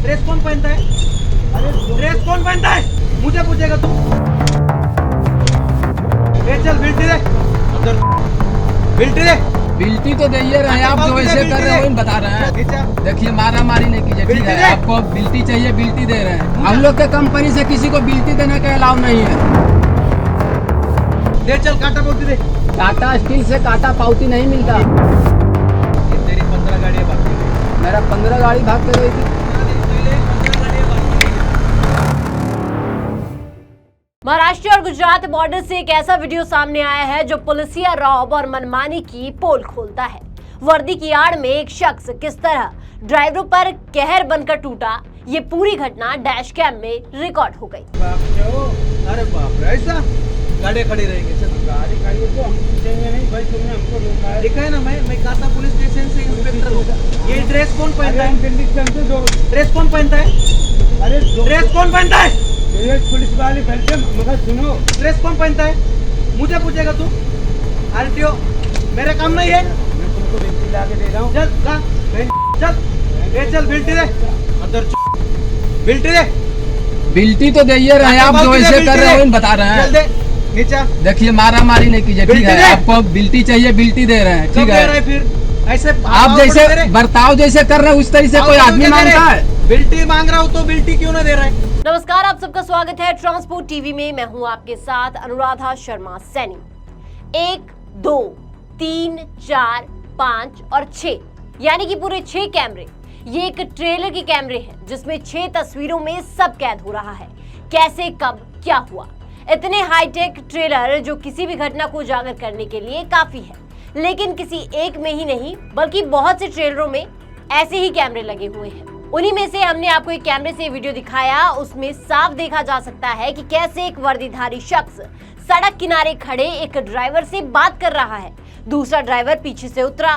Dress कौन पहनता है? अरे ड्रेस कौन पहनता है? मुझे पूछेगा तू। चल बिल्टी दे, बिल्टी दे। बिल्टी तो दे रहे हैं आप, जो ऐसे कर रहे हो बता रहे हैं। देखिए मारा मारी नहीं कीजिए, ठीक है? आपको बिल्टी चाहिए, बिल्टी दे रहे हैं। हम लोग के कंपनी से किसी को बिल्टी देने का अलाउ नहीं है। दे चल, काटा पावती दे। टाटा स्टील से काटा पावती नहीं मिलता। तेरी 15 गाड़ियाँ बाकी है। मेरा 15 गाड़ी भाग के गई थी। महाराष्ट्र और गुजरात बॉर्डर से एक ऐसा वीडियो सामने आया है जो पुलिसिया रौब और मनमानी की पोल खोलता है। वर्दी की आड़ में एक शख्स किस तरह ड्राइवरों पर कहर बनकर टूटा, ये पूरी घटना डैश कैम में रिकॉर्ड हो गई। अरे बाप रे, ऐसा गाड़ी खड़ी रहेंगे? गाड़ी खड़ी है तो हम पूछेंगे नहीं भाई, तुमने हमको रोका है। देखा है ना, मैं कासा पुलिस स्टेशन से इंस्पेक्टर हूँ। ये ड्रेस कौन पहनता है? ड्रेस कौन पहनता है? अरे ड्रेस कौन पहनता है? पुलिस वाले पहनते हैं, मगर सुनो, ड्रेस कौन पहनता है? मुझे पूछेगा तू। आरटीओ मेरा काम नहीं है। मैं तुमको बिल्टी ला के दे रहा हूँ। चल चल बिल्टी दे, अंदर बिल्टी दे। बिल्टी तो दे रहे हैं आप, जो ऐसे कर रहे हो बता रहे हैं। नीचा देखिए मारा मारी नहीं कीजिए, ठीक है? आपको बिल्टी चाहिए, बिल्टी दे रहे हैं, ठीक है? फिर ऐसे आप जैसे बर्ताव जैसे कर रहे हैं उस तरह से कोई आदमी मांगता है? बिल्टी मांग रहा हूँ तो बिल्टी क्यों ना दे रहा है? नमस्कार, आप सबका स्वागत है ट्रांसपोर्ट टीवी में। मैं हूं आपके साथ अनुराधा शर्मा सैनी। 1, 2, 3, 4, 5 और 6 यानी कि पूरे 6 कैमरे। ये एक ट्रेलर के कैमरे हैं जिसमें 6 तस्वीरों में सब कैद हो रहा है। कैसे, कब, क्या हुआ। इतने हाईटेक ट्रेलर जो किसी भी घटना को उजागर करने के लिए काफी है, लेकिन किसी एक में ही नहीं बल्कि बहुत से ट्रेलरों में ऐसे ही कैमरे लगे हुए हैं। उन्हीं में से हमने आपको एक कैमरे से वीडियो दिखाया। उसमें साफ देखा जा सकता है कि कैसे एक वर्दीधारी शख्स सड़क किनारे खड़े एक ड्राइवर से बात कर रहा है। दूसरा ड्राइवर पीछे से उतरा,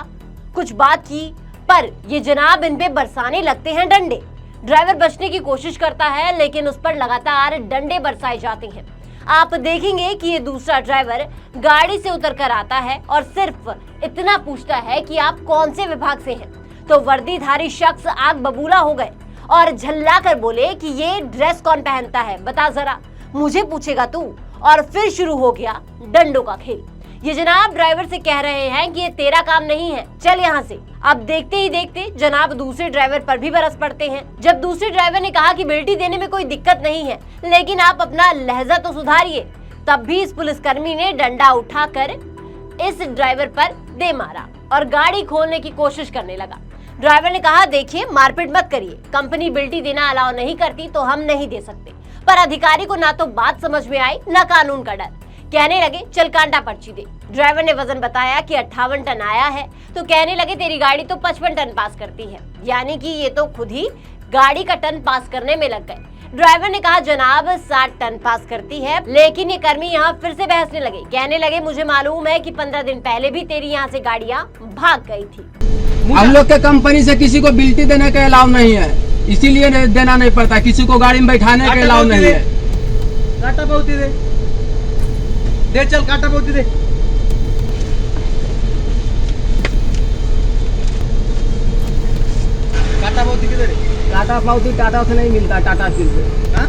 कुछ बात की, पर ये जनाब इन पे बरसाने लगते हैं डंडे। ड्राइवर बचने की कोशिश करता है लेकिन उस पर लगातार डंडे बरसाए जाते हैं। आप देखेंगे कि ये दूसरा ड्राइवर गाड़ी से उतर कर आता है और सिर्फ इतना पूछता है कि आप कौन से विभाग से हैं। तो वर्दीधारी शख्स आग बबूला हो गए और झल्ला कर बोले कि ये ड्रेस कौन पहनता है, बता जरा, मुझे पूछेगा तू। और फिर शुरू हो गया डंडों का खेल। ये जनाब ड्राइवर से कह रहे हैं कि ये तेरा काम नहीं है, चल यहाँ से। अब देखते ही देखते जनाब दूसरे ड्राइवर पर भी बरस पड़ते हैं। जब दूसरे ड्राइवर ने कहा कि बिल्टी देने में कोई दिक्कत नहीं है, लेकिन आप अपना लहजा तो सुधारिए, तब भी इस पुलिसकर्मी ने डंडा उठाकर इस ड्राइवर पर दे मारा और गाड़ी खोलने की कोशिश करने लगा। ड्राइवर ने कहा, देखिए मारपीट मत करिए, कंपनी बिल्टी देना अलाउ नहीं करती तो हम नहीं दे सकते। पर अधिकारी को ना तो बात समझ में आई ना कानून का डर। कहने लगे चल कांटा पर्ची दे। ड्राइवर ने वजन बताया कि 58 टन आया है, तो कहने लगे तेरी गाड़ी तो 55 टन पास करती है, यानी कि ये तो खुद ही गाड़ी का टन पास करने में लग गए। ड्राइवर ने कहा जनाब 60 टन पास करती है, लेकिन ये कर्मी यहाँ फिर से बहसने लगे। कहने लगे मुझे मालूम है कि 15 दिन पहले भी तेरी यहाँ से गाड़ियाँ भाग गई थी। हम लोग के कंपनी से किसी को बिल्टी देने का अलाउ नहीं है, इसीलिए देना नहीं पड़ता। किसी को गाड़ी में बैठाने का अलाउ नहीं है। काटा पावती दे, दे चल, काटा पावती दे। काटा पावती किधर है? काटा पावती टाटा से नहीं मिलता, टाटा स्टील से। हाँ?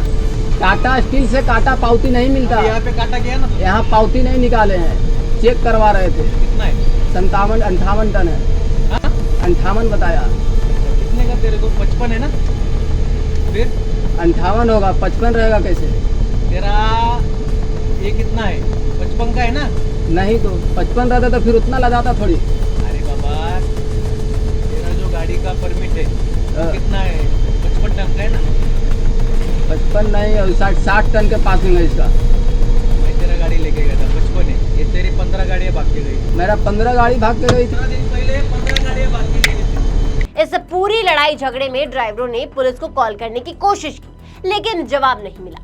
टाटा स्टील से काटा पावती नहीं मिलता। यहाँ पे काटा गया ना? यहाँ पावती नहीं निकाले हैं, चेक करवा रहे थे। कितना है? 58 टन है। 58 बताया। कितने का तेरे को? 55 है ना? फिर 58 होगा, 55 रहेगा कैसे? तेरा ये कितना है? 55 का है ना? नहीं तो 55 रहता तो फिर उतना लगाता थोड़ी। अरे बाबा, तेरा जो गाड़ी का परमिट है वो कितना है? 55 टन का है ना? 55 नहीं, 60 टन के पासिंग है इसका। मैं तेरा गाड़ी लेके गया था, 55 है। ये तेरी 15 गाड़ियाँ भाग के गई। मेरा 15 गाड़ी भाग के गई थी। 15 दिन पहले 15 गाड़ियाँ भाग के गई थी। इस पूरी लड़ाई झगड़े में ड्राइवरों ने पुलिस को कॉल करने की कोशिश की, लेकिन जवाब नहीं मिला।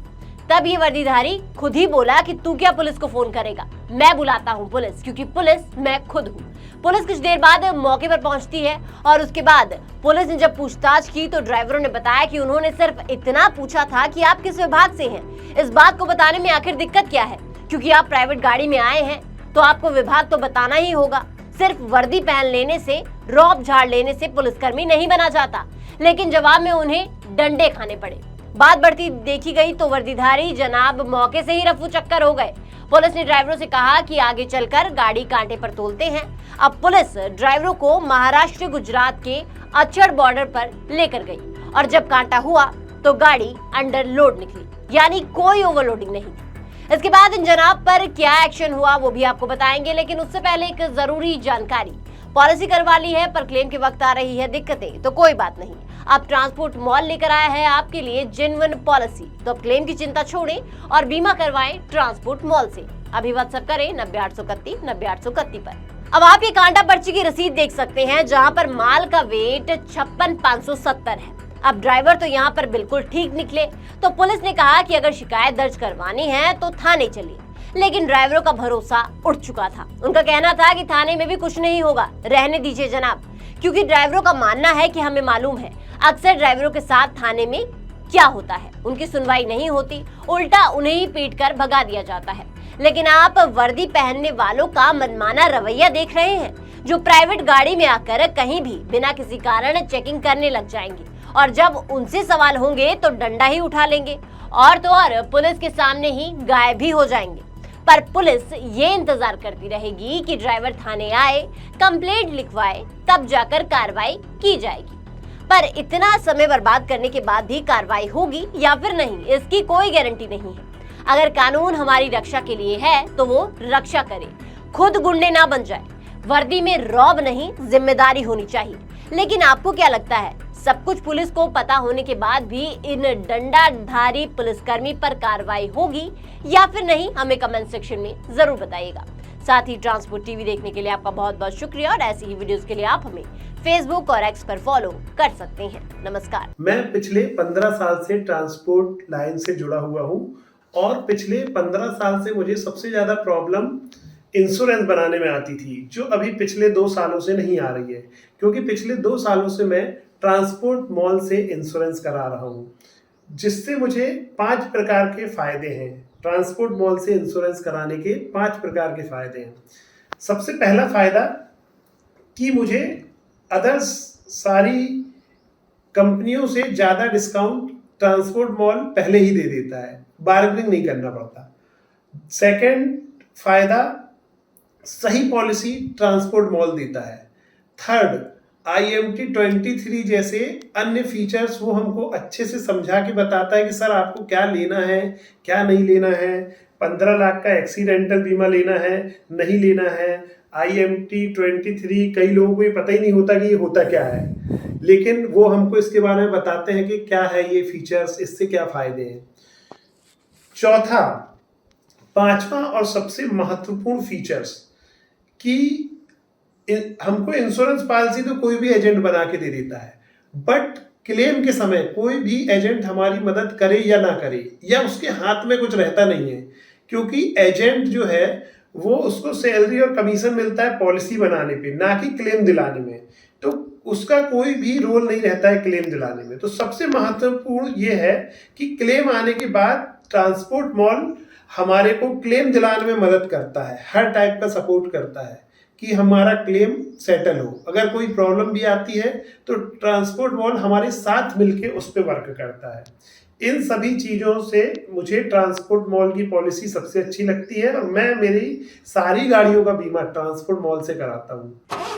तब ये वर्दीधारी खुद ही बोला कि तू क्या पुलिस को फोन करेगा, मैं बुलाता हूँ पुलिस, क्योंकि पुलिस मैं खुद हूँ। पुलिस कुछ देर बाद मौके पर पहुंचती है और उसके बाद पुलिस ने जब पूछताछ की तो ड्राइवरों ने बताया कि उन्होंने सिर्फ इतना पूछा था कि आप किस विभाग से हैं। इस बात को बताने में आखिर दिक्कत क्या है, क्योंकि आप प्राइवेट गाड़ी में आए हैं तो आपको विभाग तो बताना ही होगा। सिर्फ वर्दी पहन लेने से, रौब झाड़ लेने से पुलिसकर्मी नहीं बना जाता। लेकिन जवाब में उन्हें डंडे खाने पड़े। बात बढ़ती देखी गई तो वर्दीधारी जनाब मौके से ही रफू चक्कर हो गए। पुलिस ने ड्राइवरों से कहा कि आगे चलकर गाड़ी कांटे पर तोलते हैं। अब पुलिस ड्राइवरों को महाराष्ट्र गुजरात के अचड़ बॉर्डर पर लेकर गई और जब कांटा हुआ तो गाड़ी अंडर लोड निकली, यानी कोई ओवरलोडिंग नहीं थी। इसके बाद इन जनाब पर क्या एक्शन हुआ वो भी आपको बताएंगे, लेकिन उससे पहले एक जरूरी जानकारी। पॉलिसी करवा ली है पर क्लेम के वक्त आ रही है दिक्कतें, तो कोई बात नहीं, अब ट्रांसपोर्ट मॉल लेकर आया है आपके लिए जेन्युइन पॉलिसी। तो अब क्लेम की चिंता छोड़ें और बीमा करवाएं ट्रांसपोर्ट मॉल से। अभी व्हाट्सएप करें 90 831 पर। अब आप ये कांटा पर्ची की रसीद देख सकते हैं जहां पर माल का वेट 56,570 है। अब ड्राइवर तो यहाँ पर बिल्कुल ठीक निकले, तो पुलिस ने कहा कि अगर शिकायत दर्ज करवानी है तो थाने चलिए, लेकिन ड्राइवरों का भरोसा उठ चुका था। उनका कहना था कि थाने में भी कुछ नहीं होगा, रहने दीजिए जनाब, क्योंकि ड्राइवरों का मानना है कि हमें मालूम है अक्सर ड्राइवरों के साथ थाने में क्या होता है, उनकी सुनवाई नहीं होती, उल्टा उन्हें ही पीट कर भगा दिया जाता है। लेकिन आप वर्दी पहनने वालों का मनमाना रवैया देख रहे हैं, जो प्राइवेट गाड़ी में आकर कहीं भी बिना किसी कारण चेकिंग करने लग जाएंगे और जब उनसे सवाल होंगे तो डंडा ही उठा लेंगे और तो और पुलिस के सामने ही गायब भी हो जाएंगे। पर पुलिस ये इंतजार करती रहेगी कि ड्राइवर थाने आए, कंप्लेंट लिखवाए, तब जाकर कार्रवाई की जाएगी। पर इतना समय बर्बाद करने के बाद भी कार्रवाई होगी या फिर नहीं, इसकी कोई गारंटी नहीं है। अगर कानून हमारी रक्षा के लिए है तो वो रक्षा करे, खुद गुंडे ना बन जाए। वर्दी में रौब नहीं, जिम्मेदारी होनी चाहिए। लेकिन आपको क्या लगता है, सब कुछ पुलिस को पता होने के बाद भी इन डंडाधारी पुलिसकर्मी पर कार्रवाई होगी या फिर नहीं, हमें कमेंट सेक्शन में जरूर बताइएगा। साथ ही ट्रांसपोर्ट टीवी देखने के लिए आपका बहुत बहुत शुक्रिया और ऐसी ही वीडियोस के लिए आप हमें फेसबुक और एक्स पर फॉलो कर सकते हैं। नमस्कार। मैं पिछले 15 साल से ट्रांसपोर्ट लाइन से जुड़ा हुआ हूँ और पिछले 15 साल से मुझे सबसे ज्यादा प्रॉब्लम इंश्योरेंस बनाने में आती थी, जो अभी पिछले 2 सालों से नहीं आ रही है, क्योंकि पिछले 2 सालों से मैं ट्रांसपोर्ट मॉल से इंश्योरेंस करा रहा हूँ, जिससे मुझे 5 प्रकार के फायदे हैं। ट्रांसपोर्ट मॉल से इंश्योरेंस कराने के 5 प्रकार के फायदे हैं। सबसे पहला फायदा कि मुझे अदर्स सारी कंपनियों से ज़्यादा डिस्काउंट ट्रांसपोर्ट मॉल पहले ही दे देता है, बार्गेनिंग नहीं करना पड़ता। सेकंड फायदा, सही पॉलिसी ट्रांसपोर्ट मॉल देता है। थर्ड, IMT 23 जैसे अन्य फीचर्स वो हमको अच्छे से समझा के बताता है कि सर आपको क्या लेना है, क्या नहीं लेना है। 15 लाख का एक्सीडेंटल बीमा लेना है, नहीं लेना है। IMT 23 कई लोगों को ये पता ही नहीं होता कि ये होता क्या है, लेकिन वो हमको इसके बारे में बताते हैं कि क्या है ये फीचर्स, इससे क्या फायदे हैं। चौथा, 5वां और सबसे महत्वपूर्ण फीचर्स कि हमको इंश्योरेंस पॉलिसी तो कोई भी एजेंट बना के दे देता है, बट क्लेम के समय कोई भी एजेंट हमारी मदद करे या ना करे, या उसके हाथ में कुछ रहता नहीं है, क्योंकि एजेंट जो है वो उसको सैलरी और कमीशन मिलता है पॉलिसी बनाने पे, ना कि क्लेम दिलाने में। तो उसका कोई भी रोल नहीं रहता है क्लेम दिलाने में। तो सबसे महत्वपूर्ण ये है कि क्लेम आने के बाद ट्रांसपोर्ट मॉल हमारे को क्लेम दिलाने में मदद करता है, हर टाइप का सपोर्ट करता है कि हमारा क्लेम सेटल हो। अगर कोई प्रॉब्लम भी आती है तो ट्रांसपोर्ट मॉल हमारे साथ मिलके उस पर वर्क करता है। इन सभी चीज़ों से मुझे ट्रांसपोर्ट मॉल की पॉलिसी सबसे अच्छी लगती है और मैं मेरी सारी गाड़ियों का बीमा ट्रांसपोर्ट मॉल से कराता हूँ।